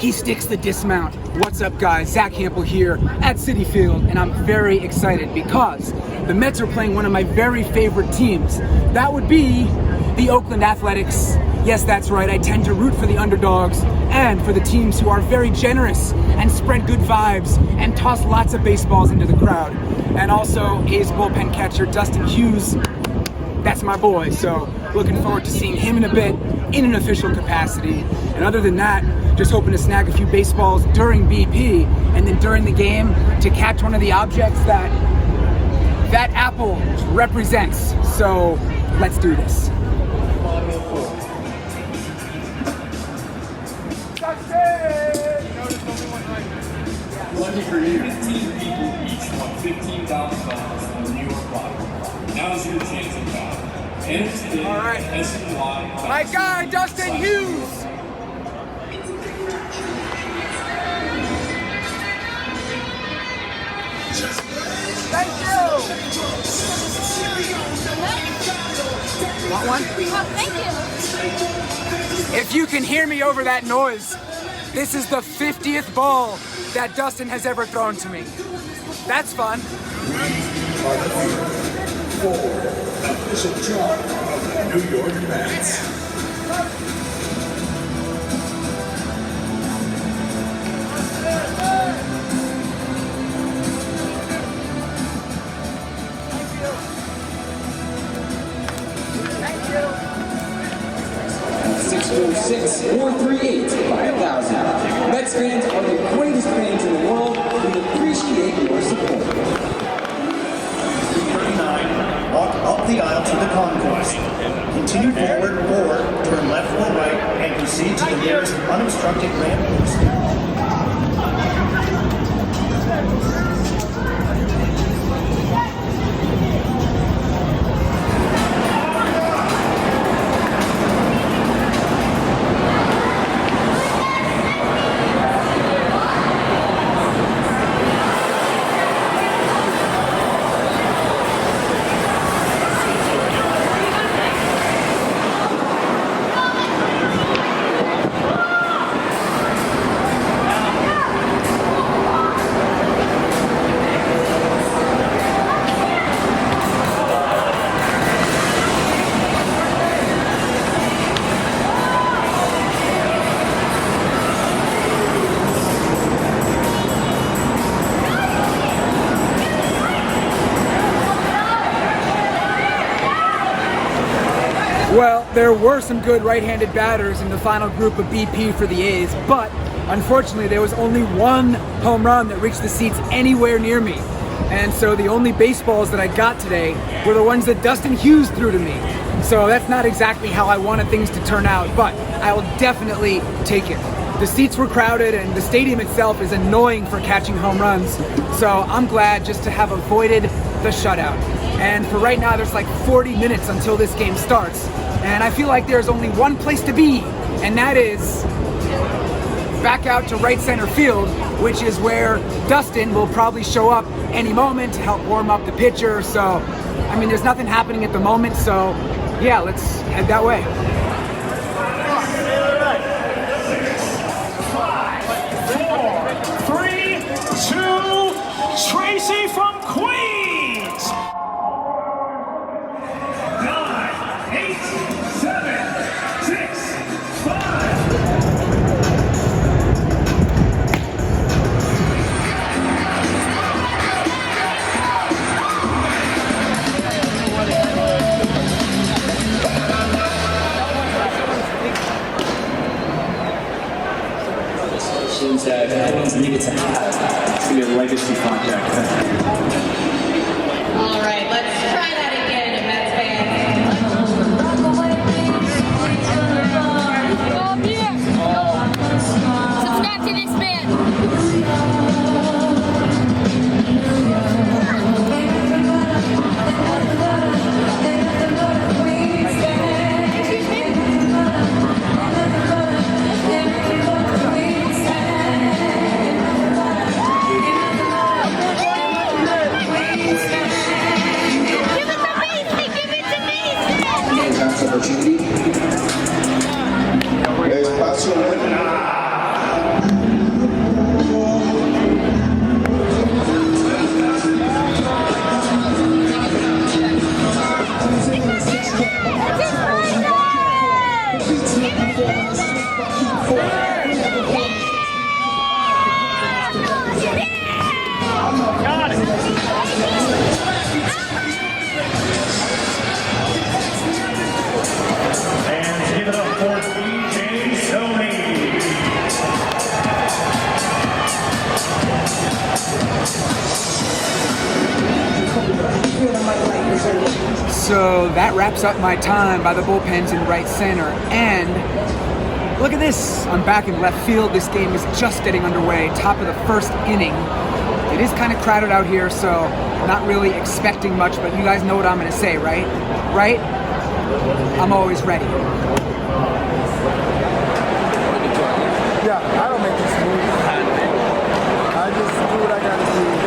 he sticks the dismount. What's up, guys? Zack Hample here at Citi Field, and I'm very excited because the Mets are playing one of my very favorite teams. That would be the Oakland Athletics. Yes, that's right. I tend to root for the underdogs and for the teams who are very generous and spread good vibes and toss lots of baseballs into the crowd. And also, A's bullpen catcher Dustin Hughes. That's my boy, so looking forward to seeing him in a bit in an official capacity. And other than that, just hoping to snag a few baseballs during BP and then during the game to catch one of the objects that apple represents. So let's do this. Lucky for you. 15 people each won $15,000 on the New York lottery. Now's your chance at that. And today, all right. SNY. My guy, Dustin Hughes. Thank you. Want one? Oh, thank you. If you can hear me over that noise, this is the 50th ball that Dustin has ever thrown to me. That's fun. For official draw of the New York Mets. Thank you. 646-438, 5,000. Mets fans are the greatest fans in the world. We appreciate your support. 39, walk up the aisle to the concourse. Continue forward or turn left or right and proceed to the nearest unobstructed lamppost. Well, there were some good right-handed batters in the final group of BP for the A's, but unfortunately there was only one home run that reached the seats anywhere near me. And so the only baseballs that I got today were the ones that Dustin Hughes threw to me. So that's not exactly how I wanted things to turn out, but I will definitely take it. The seats were crowded and the stadium itself is annoying for catching home runs. So I'm glad just to have avoided the shutout. And for right now, there's like 40 minutes until this game starts. And I feel like there's only one place to be, and that is back out to right center field, which is where Dustin will probably show up any moment to help warm up the pitcher. So, I mean, there's nothing happening at the moment. So, yeah, let's head that way. 5, 4, 3, 2, Tracy from Queens. 9, 8, 7, 6, 5. That means needed to have. It's going to be a legacy contract. All right, let's try that again, Mets fans. Subscribe to this man. So that wraps up my time by the bullpens in right center. And look at this. I'm back in left field. This game is just getting underway. Top of the first inning. It is kind of crowded out here, so not really expecting much, but you guys know what I'm going to say, right? Right? I'm always ready. Yeah, I don't make this move. I just do what I gotta do.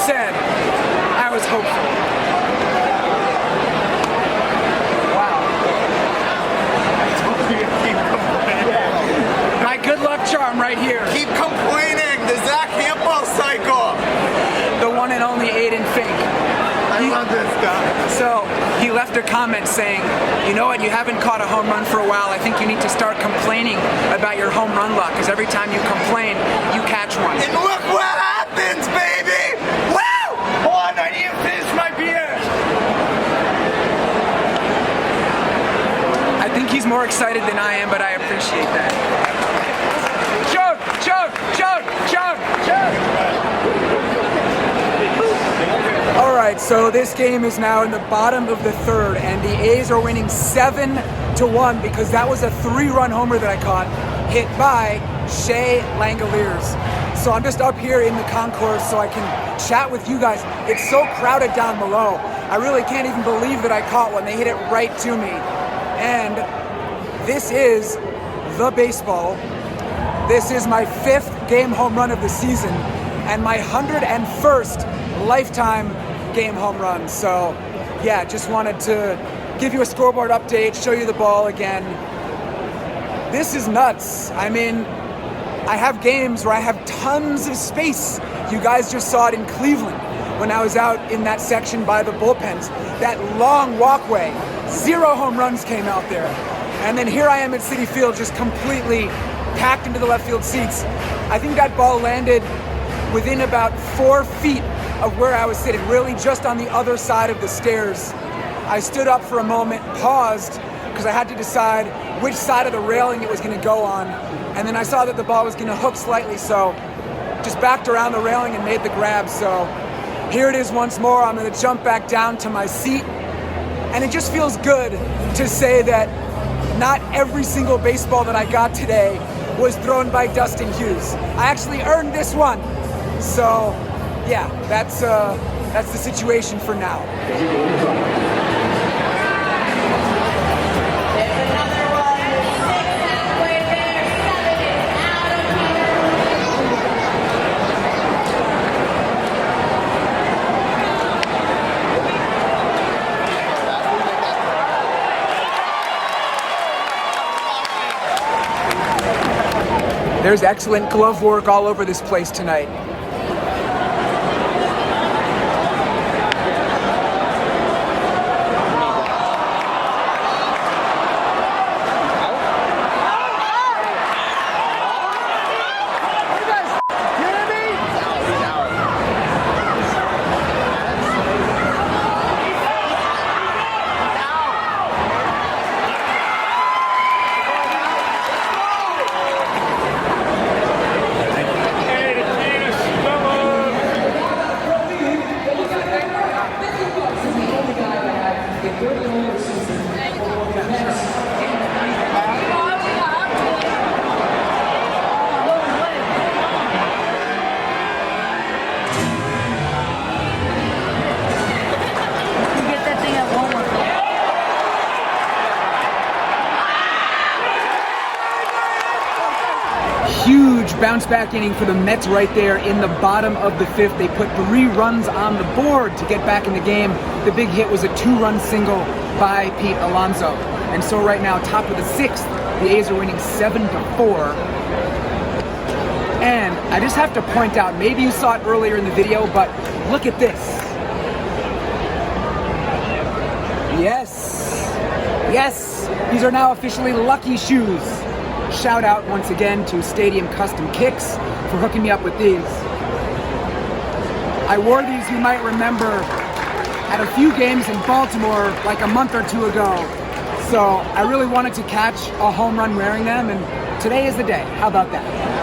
said, I was hopeful. Wow. My good luck charm right here. Keep complaining, the Zack Hample cycle. The one and only Aiden Fink. I love this guy. So he left a comment saying, you know what, you haven't caught a home run for a while. I think you need to start complaining about your home run luck, because every time you complain, you catch one. And look what happens, baby! Woo! Hold on, I need to finish my beer. I think he's more excited than I am, but I appreciate that. Chug, chug, chug, chug, chug! Alright, so this game is now in the bottom of the third, and the A's are winning 7-1 because that was a 3-run homer that I caught, hit by Shea Langoliers. So I'm just up here in the concourse so I can chat with you guys. It's so crowded down below. I really can't even believe that I caught one. They hit it right to me. And this is the baseball. This is my 5th game home run of the season and my 101st lifetime game home run. So yeah, just wanted to give you a scoreboard update, show you the ball again. This is nuts. I mean, I have games where I have tons of space. You guys just saw it in Cleveland when I was out in that section by the bullpens. That long walkway, 0 home runs came out there. And then here I am at Citi Field just completely packed into the left field seats. I think that ball landed within about 4 feet of where I was sitting, really just on the other side of the stairs. I stood up for a moment, paused, because I had to decide which side of the railing it was going to go on. And then I saw that the ball was going to hook slightly, so just backed around the railing and made the grab. So here it is once more. I'm going to jump back down to my seat. And it just feels good to say that not every single baseball that I got today was thrown by Dustin Hughes. I actually earned this one. So yeah, that's the situation for now. There's another one. 6 halfway there. 7 is out of There's excellent glove work all over this place tonight. bounce back inning for the Mets right there in the bottom of the 5th. They put 3 runs on the board to get back in the game. The big hit was a 2-run single by Pete Alonso. And so right now, top of the 6th, the A's are winning 7-4. And I just have to point out, maybe you saw it earlier in the video, but look at this. Yes, these are now officially Lucky Shoes. Shout out once again to Stadium Custom Kicks for hooking me up with these. I wore these, you might remember, at a few games in Baltimore like a month or 2 ago. So I really wanted to catch a home run wearing them, and today is the day. How about that?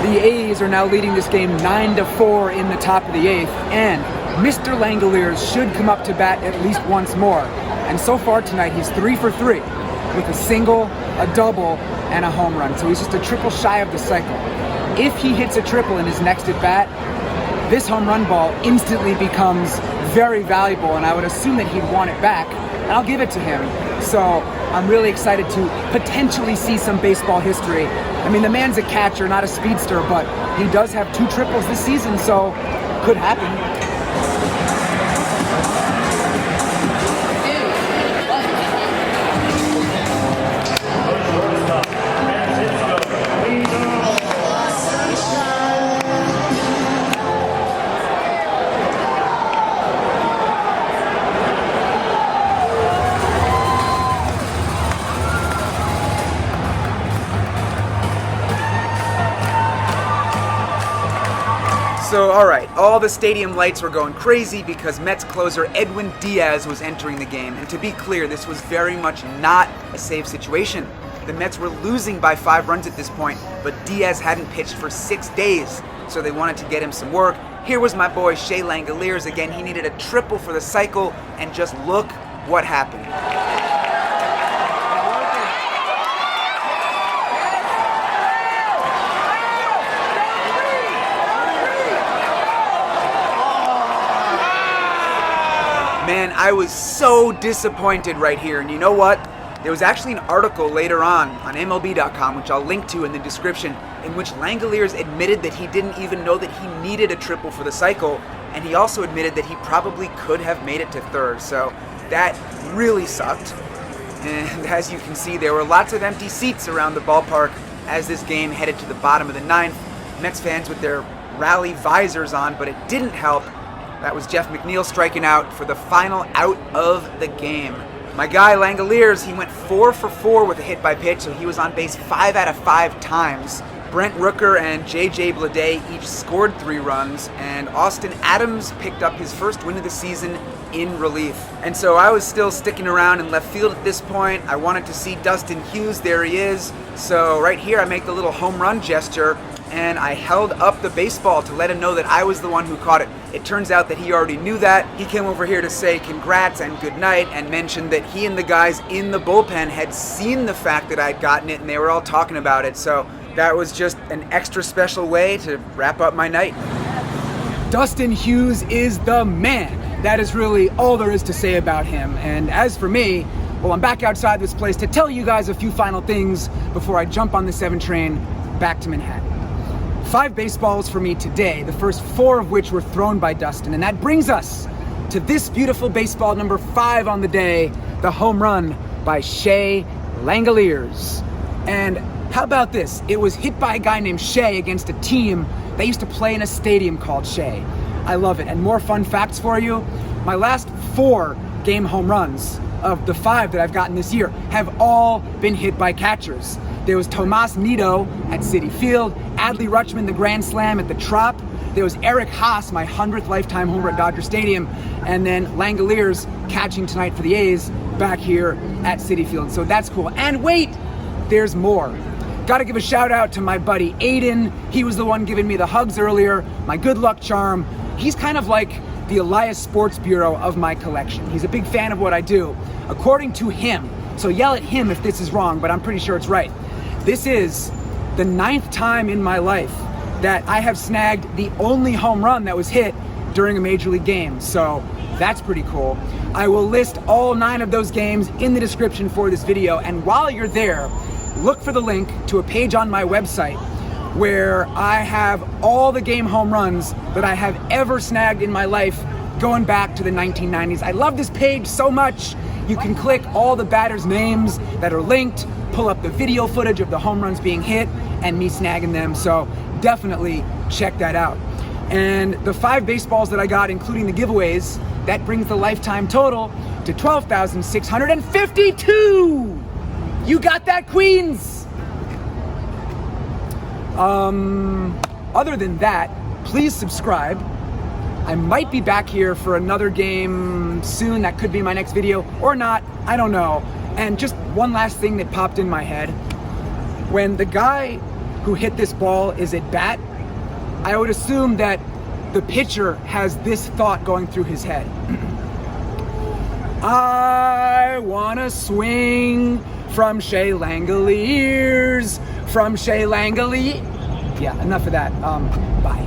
The A's are now leading this game 9-4 in the top of the 8th, and Mr. Langoliers should come up to bat at least once more. And so far tonight, he's 3 for 3 with a single, a double, and a home run. So he's just a triple shy of the cycle. If he hits a triple in his next at bat, this home run ball instantly becomes very valuable, and I would assume that he'd want it back, and I'll give it to him. So I'm really excited to potentially see some baseball history. I mean, the man's a catcher, not a speedster, but he does have 2 triples this season, so could happen. So, alright, all the stadium lights were going crazy because Mets closer Edwin Diaz was entering the game. And to be clear, this was very much not a safe situation. The Mets were losing by 5 runs at this point, but Diaz hadn't pitched for 6 days, so they wanted to get him some work. Here was my boy Shea Langoliers. Again, he needed a triple for the cycle, and just look what happened. Man, I was so disappointed right here, and you know what? There was actually an article later on MLB.com, which I'll link to in the description, in which Langoliers admitted that he didn't even know that he needed a triple for the cycle, and he also admitted that he probably could have made it to third, so that really sucked. And as you can see, there were lots of empty seats around the ballpark as this game headed to the bottom of the 9th. Mets fans with their rally visors on, but it didn't help. That was Jeff McNeil striking out for the final out of the game. My guy Langoliers, he went 4 for 4 with a hit by pitch, so he was on base 5 out of 5 times. Brent Rooker and J.J. Bleday each scored 3 runs, and Austin Adams picked up his first win of the season in relief. And so I was still sticking around in left field at this point. I wanted to see Dustin Hughes. There he is. So right here I make the little home run gesture, and I held up the baseball to let him know that I was the one who caught it. It turns out that he already knew that. He came over here to say congrats and good night, and mentioned that he and the guys in the bullpen had seen the fact that I'd gotten it, and they were all talking about it. So that was just an extra special way to wrap up my night. Dustin Hughes is the man. That is really all there is to say about him. And as for me, well, I'm back outside this place to tell you guys a few final things before I jump on the 7 train back to Manhattan. 5 baseballs for me today, the first 4 of which were thrown by Dustin. And that brings us to this beautiful baseball, number 5 on the day, the home run by Shea Langoliers. And how about this? It was hit by a guy named Shea against a team that used to play in a stadium called Shea. I love it. And more fun facts for you. My last 4 game home runs of the 5 that I've gotten this year have all been hit by catchers. There was Tomas Nido at Citi Field, Adley Rutschman, the Grand Slam at the Trop. There was Eric Haas, my 100th lifetime homer at Dodger Stadium, and then Langoliers catching tonight for the A's back here at Citi Field. So that's cool. And wait, there's more. Got to give a shout out to my buddy Aiden. He was the one giving me the hugs earlier, my good luck charm. He's kind of like the Elias Sports Bureau of my collection. He's a big fan of what I do, according to him. So yell at him if this is wrong, but I'm pretty sure it's right. This is the 9th time in my life that I have snagged the only home run that was hit during a major league game. So that's pretty cool. I will list all 9 of those games in the description for this video. And while you're there, look for the link to a page on my website where I have all the game home runs that I have ever snagged in my life going back to the 1990s. I love this page so much. You can click all the batters' names that are linked, pull up the video footage of the home runs being hit and me snagging them. So definitely check that out. And the 5 baseballs that I got, including the giveaways, that brings the lifetime total to 12,652. You got that, Queens? Other than that, please subscribe. I might be back here for another game soon. That could be my next video or not. I don't know. And just one last thing that popped in my head. When the guy who hit this ball is at bat, I would assume that the pitcher has this thought going through his head. I wanna swing from Shea Langoliers, from Shea Langoliers. Yeah, enough of that. Bye.